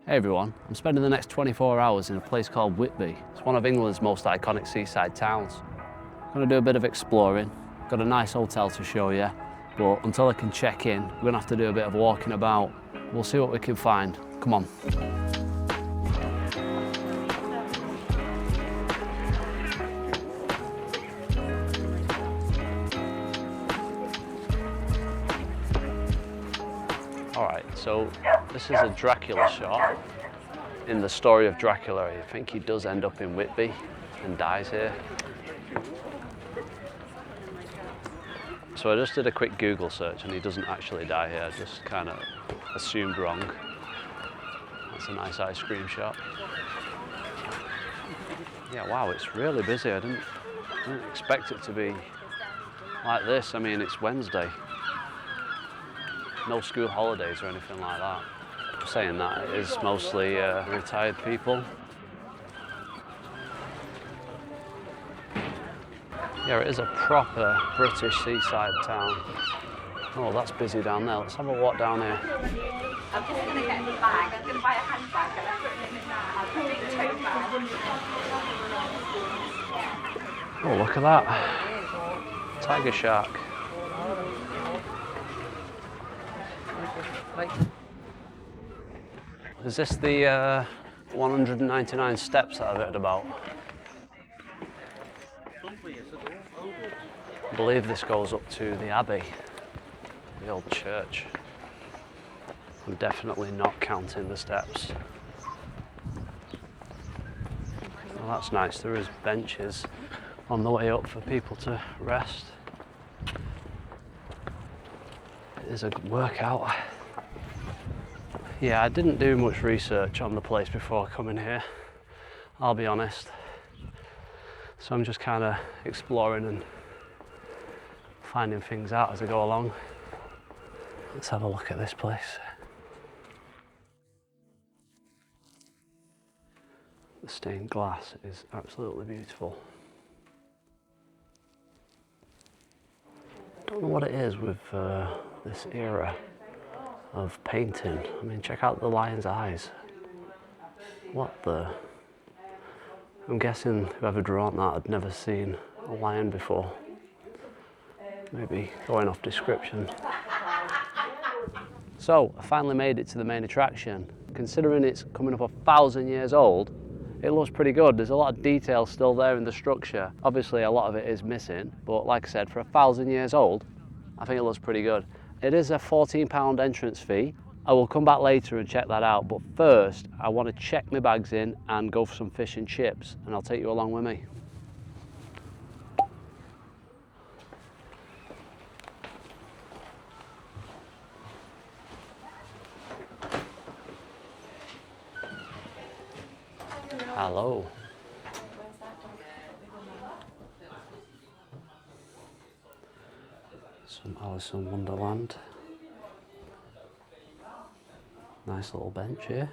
Hey everyone, I'm spending the next 24 hours in a place called Whitby. It's one of England's most iconic seaside towns. I'm going to do a bit of exploring. Got a nice hotel to show you, but until I can check in, we're going to have to do a bit of walking about. We'll see what we can find. Come on. Alright, so this is a Dracula shop. In the story of Dracula, I think he does end up in Whitby and dies here. So I just did a quick Google search and he doesn't actually die here, I just kind of assumed wrong. That's a nice ice cream shop. Yeah, wow, it's really busy. I didn't expect it to be like this. I mean, it's Wednesday. No school holidays or anything like that. Saying that, it is mostly retired people. Yeah, it is a proper British seaside town. Oh, that's busy down there. Let's have a walk down here. I'm just going to get the bag. I'm going to buy a handbag and I'm putting it in that. I'll put it in a tote bag. Oh, look at that. Tiger shark. Is this the 199 steps that I've heard about? I believe this goes up to the Abbey, the old church. I'm definitely not counting the steps. Well, that's nice. There is benches on the way up for people to rest. It is a good workout. Yeah, I didn't do much research on the place before coming here, I'll be honest. So I'm just kind of exploring and finding things out as I go along. Let's have a look at this place. The stained glass is absolutely beautiful. Don't know what it is with this era of painting. I mean, check out the lion's eyes. What the? I'm guessing whoever drawn that had never seen a lion before. Maybe going off description. So, I finally made it to the main attraction. Considering it's coming up 1,000 years old, it looks pretty good. There's a lot of detail still there in the structure. Obviously, a lot of it is missing, but like I said, for 1,000 years old, I think it looks pretty good. It is a £14 entrance fee. I will come back later and check that out, but first I want to check my bags in and go for some fish and chips, and I'll take you along with me. Hello. Some Alice in Wonderland. Nice little bench here.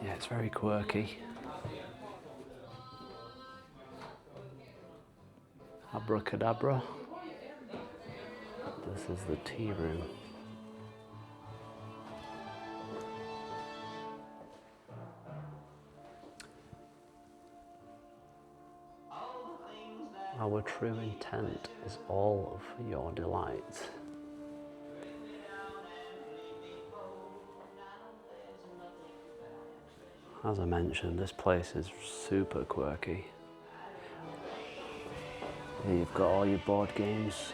Yeah, it's very quirky. Abracadabra. This is the tea room. Our true intent is all for your delight. As I mentioned, this place is super quirky. Here you've got all your board games.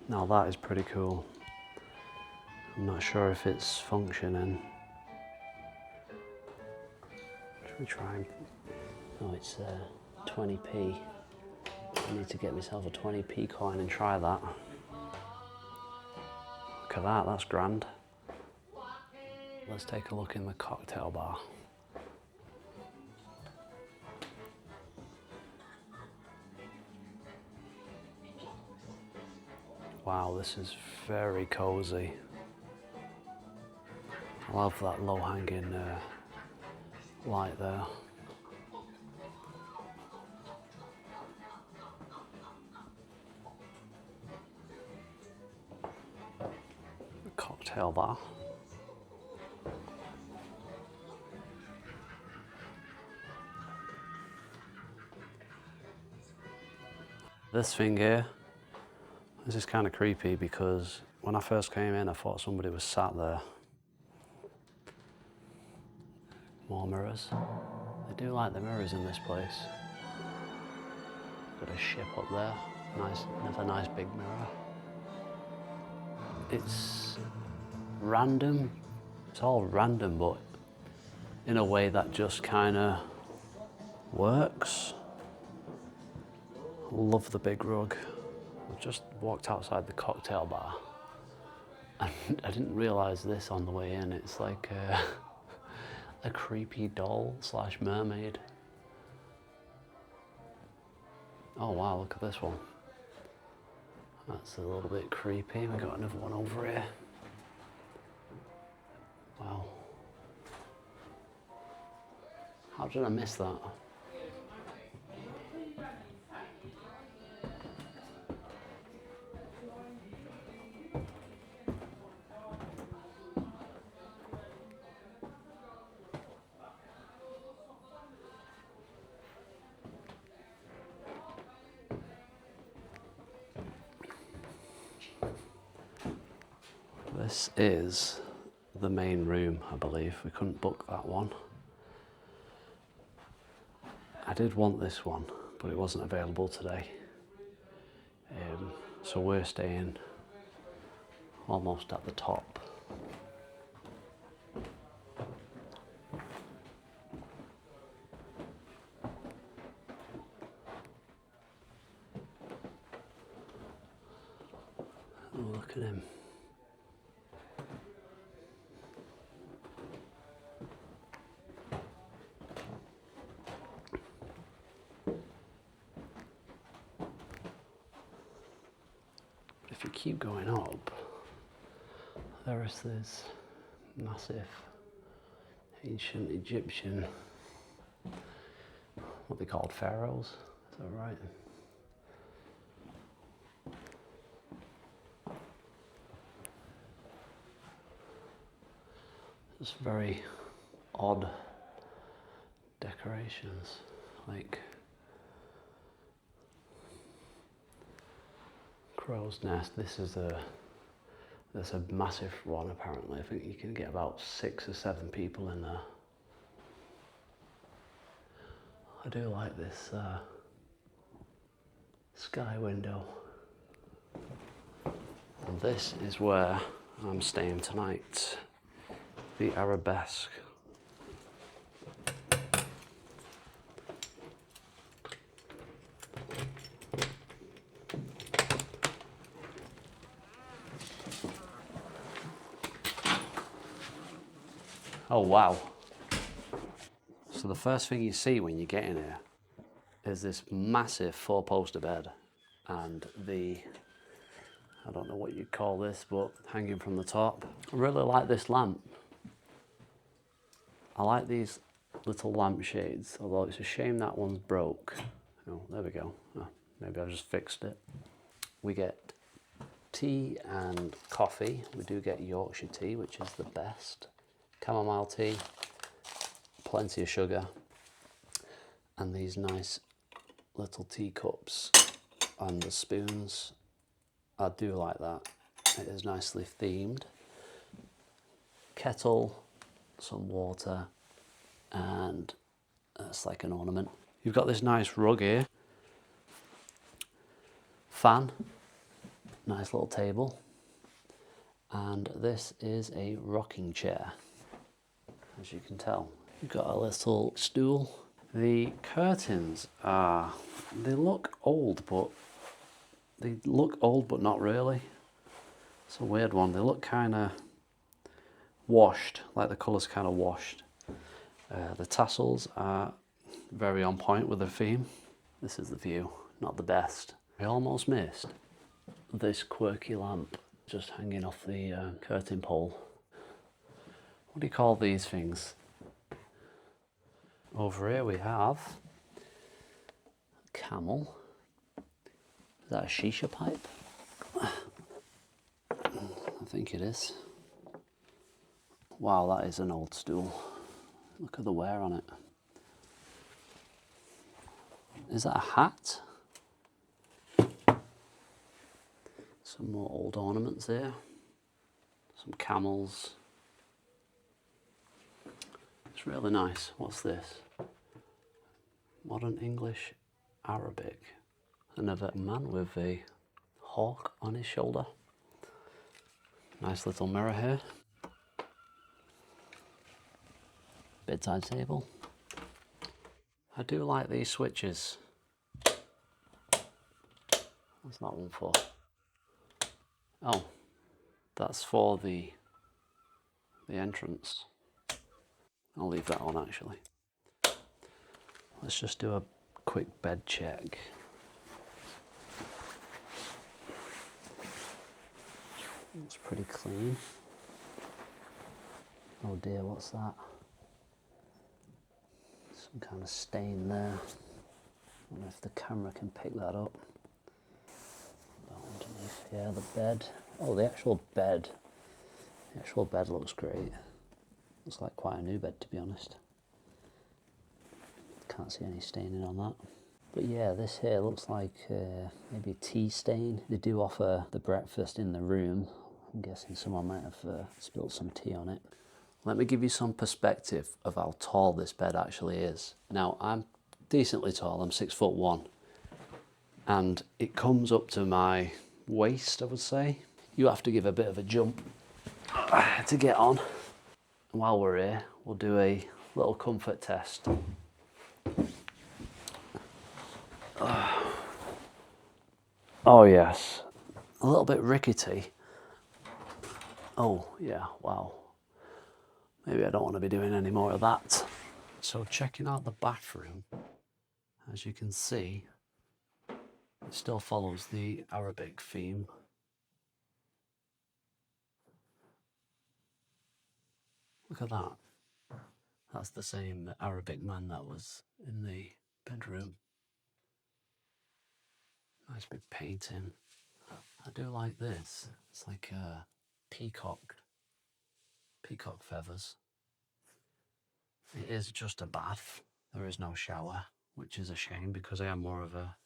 Now that is pretty cool. I'm not sure if it's functioning. Should we try and... Oh, it's 20p. I need to get myself a 20p coin and try that. Look at that, that's grand. Let's take a look in the cocktail bar. Wow, this is very cozy. I love that low-hanging light there. Cocktail bar. This thing here, this is kind of creepy because when I first came in I thought somebody was sat there. More mirrors. They do like the mirrors in this place. Got a ship up there. Nice, another nice big mirror. It's random. It's all random, but in a way that just kind of works. Love the big rug. I just walked outside the cocktail bar and I didn't realise this on the way in. It's like a creepy doll / mermaid. Oh wow, look at this one. That's a little bit creepy. We got another one over here. Wow. How did I miss that? This is the main room, I believe. We couldn't book that one. I did want this one, but it wasn't available today. So we're staying almost at the top. Oh, look at him. If you keep going up, there is this massive ancient Egyptian, what they called pharaohs, is that right? It's very odd decorations, like crow's nest. There's a massive one apparently. I think you can get about 6 or 7 people in there. I do like this sky window. And this is where I'm staying tonight. The Arabesque. Oh wow. So the first thing you see when you get in here is this massive 4-poster bed and I don't know what you'd call this, but hanging from the top. I really like this lamp. I like these little lampshades, although it's a shame that one's broke. Oh, there we go. Oh, maybe I just fixed it. We get tea and coffee. We do get Yorkshire tea, which is the best. Chamomile tea, plenty of sugar, and these nice little teacups and the spoons. I do like that. It is nicely themed. Kettle, some water, and it's like an ornament. You've got this nice rug here, fan, nice little table, and this is a rocking chair, as you can tell. You've got a little stool. The curtains they look old, but not really. It's a weird one. They look kind of washed, like the colour's kind of washed. The tassels are very on point with the theme. This is the view, not the best. I almost missed this quirky lamp just hanging off the curtain pole. What do you call these things? Over here we have a camel. Is that a shisha pipe? I think it is. Wow, that is an old stool. Look at the wear on it. Is that a hat? Some more old ornaments there. Some camels. It's really nice. What's this? Modern English Arabic. Another man with a hawk on his shoulder. Nice little mirror here. Bedside table. I do like these switches. What's that one for? Oh, that's for the entrance. I'll leave that on actually. Let's just do a quick bed check. It's pretty clean. Oh dear, what's that? Some kind of stain there. I don't know if the camera can pick that up. Underneath here, the bed. Oh, the actual bed. The actual bed looks great. Looks like quite a new bed, to be honest. Can't see any staining on that. But yeah, this here looks like maybe a tea stain. They do offer the breakfast in the room. I'm guessing someone might have spilled some tea on it. Let me give you some perspective of how tall this bed actually is. Now, I'm decently tall, I'm 6'1", and it comes up to my waist, I would say. You have to give a bit of a jump to get on. And while we're here, we'll do a little comfort test. Oh yes, a little bit rickety. Oh yeah, wow. Maybe I don't want to be doing any more of that. So checking out the bathroom, as you can see, it still follows the Arabic theme. Look at that. That's the same Arabic man that was in the bedroom. Nice big painting. I do like this. It's like a peacock feathers. It is just a bath. There is no shower, which is a shame because I am more of a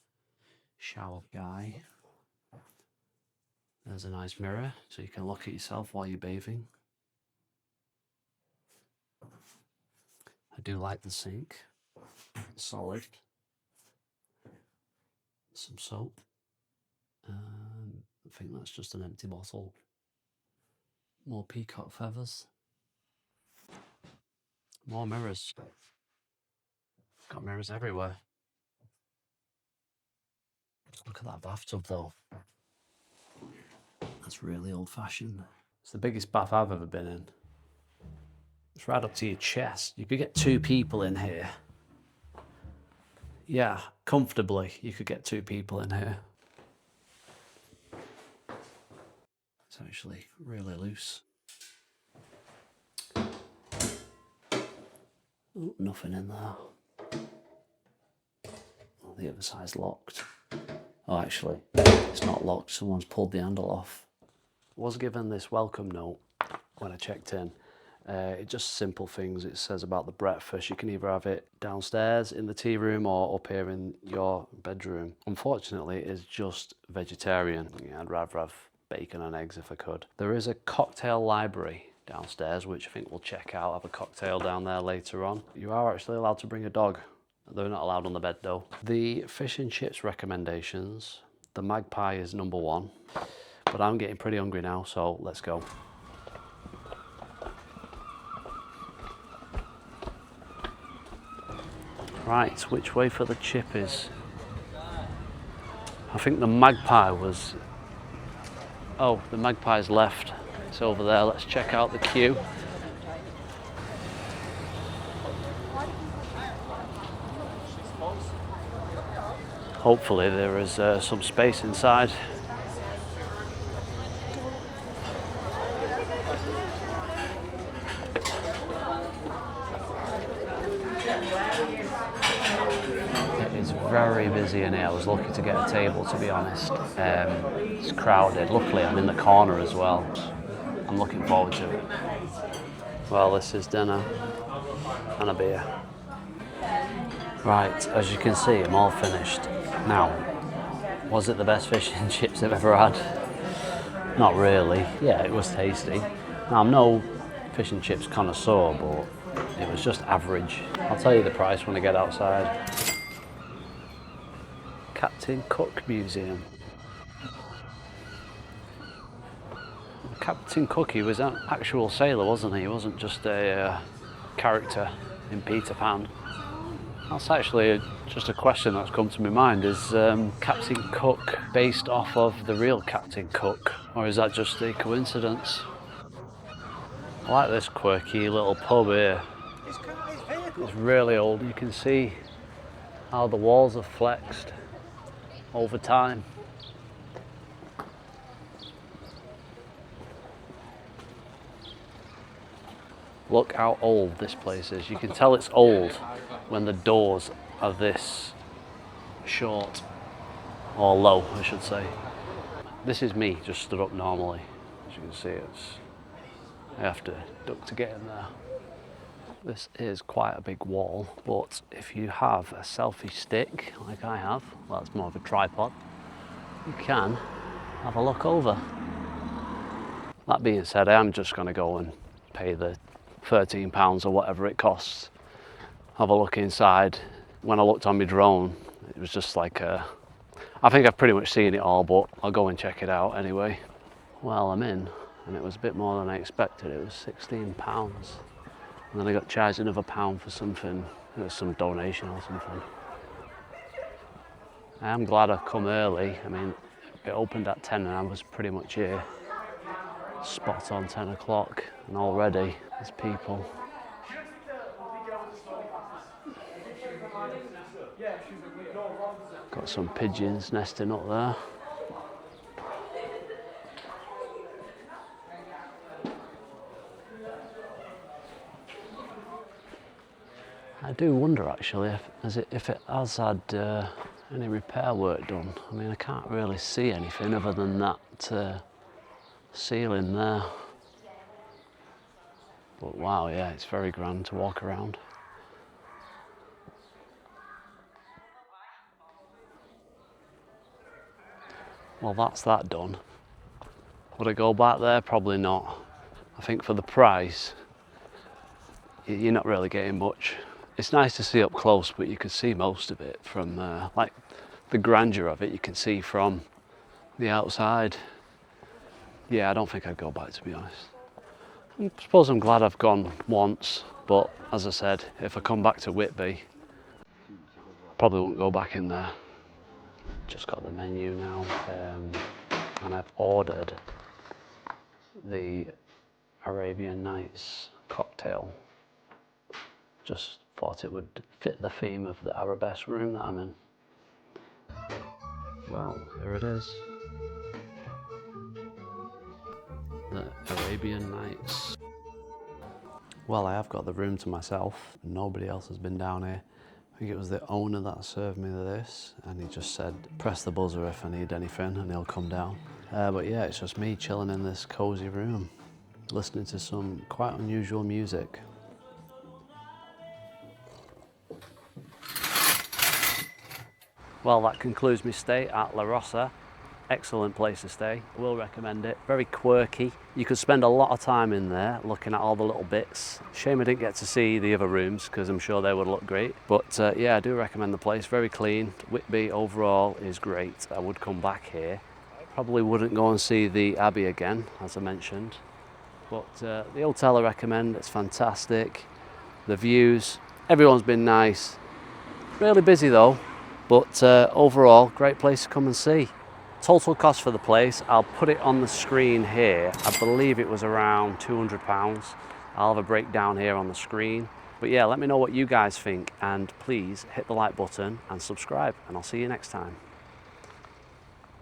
shower guy. There's a nice mirror so you can look at yourself while you're bathing. I do like the sink. Solid. Some soap. I think that's just an empty bottle. More peacock feathers. More mirrors. Got mirrors everywhere. Look at that bathtub though. That's really old fashioned. It's the biggest bath I've ever been in. It's right up to your chest. You could get 2 people in here. Yeah, comfortably you could get 2 people in here. It's actually really loose. Oh, nothing in there. Oh, the other side's locked. Oh, actually, it's not locked. Someone's pulled the handle off. I was given this welcome note when I checked in. It's just simple things. It says about the breakfast. You can either have it downstairs in the tea room or up here in your bedroom. Unfortunately, it's just vegetarian. Yeah, I'd rather have bacon and eggs if I could. There is a cocktail library downstairs, which I think we'll check out. Have a cocktail down there later on. You are actually allowed to bring a dog. They're not allowed on the bed though. The fish and chips recommendations. The Magpie is number 1, but I'm getting pretty hungry now, so let's go. Right, which way for the chippies? I think the Magpie was... Oh, the Magpie's left. It's over there. Let's check out the queue. Hopefully there is some space inside. busy in here. I was lucky to get a table, to be honest. It's crowded. Luckily, I'm in the corner as well. I'm looking forward to it. Well, this is dinner and a beer. Right, as you can see, I'm all finished. Now, was it the best fish and chips I've ever had? Not really. Yeah, it was tasty. Now, I'm no fish and chips connoisseur, but it was just average. I'll tell you the price when I get outside. Captain Cook Museum. Captain Cook, he was an actual sailor, wasn't he? He wasn't just a character in Peter Pan. That's actually just a question that's come to my mind. Is Captain Cook based off of the real Captain Cook, or is that just a coincidence? I like this quirky little pub here. It's really old. You can see how the walls have flexed over time. Look how old this place is. You can tell it's old when the doors are this short, or low, I should say. This is me just stood up normally. As you can see, I have to duck to get in there. This is quite a big wall, but if you have a selfie stick, like I have, well, it's more of a tripod, you can have a look over. That being said, I am just going to go and pay the £13 or whatever it costs. Have a look inside. When I looked on my drone, it was just like I think I've pretty much seen it all, but I'll go and check it out anyway. Well, I'm in, and it was a bit more than I expected. It was £16. And then I got charged another £1 for something. It was some donation or something. I am glad I've come early. I mean, it opened at 10 and I was pretty much here. Spot on 10 o'clock, and already there's people. Got some pigeons nesting up there. I do wonder actually if it has had any repair work done. I mean, I can't really see anything other than that ceiling there. But wow, yeah, it's very grand to walk around. Well, that's that done. Would I go back there? Probably not. I think for the price, you're not really getting much. It's nice to see up close, but you can see most of it from, like the grandeur of it, you can see from the outside. Yeah, I don't think I'd go back, to be honest. I suppose I'm glad I've gone once, but as I said, if I come back to Whitby, probably won't go back in there. Just got the menu now, and I've ordered the Arabian Nights cocktail. Just thought it would fit the theme of the Arabesque room that I'm in. Well, here it is. The Arabian Nights. Well, I have got the room to myself. Nobody else has been down here. I think it was the owner that served me this, and he just said, press the buzzer if I need anything, and he'll come down. But yeah, it's just me chilling in this cozy room, listening to some quite unusual music. Well, that concludes my stay at La Rosa. Excellent place to stay, I will recommend it. Very quirky. You could spend a lot of time in there looking at all the little bits. Shame I didn't get to see the other rooms because I'm sure they would look great. But yeah, I do recommend the place, very clean. Whitby overall is great. I would come back here. Probably wouldn't go and see the Abbey again, as I mentioned. But the hotel I recommend, it's fantastic. The views, everyone's been nice. Really busy though, but overall, great place to come and see. Total cost for the place, I'll put it on the screen here. I believe it was around £200. I'll have a breakdown here on the screen. But yeah, let me know what you guys think, and please hit the like button and subscribe, and I'll see you next time.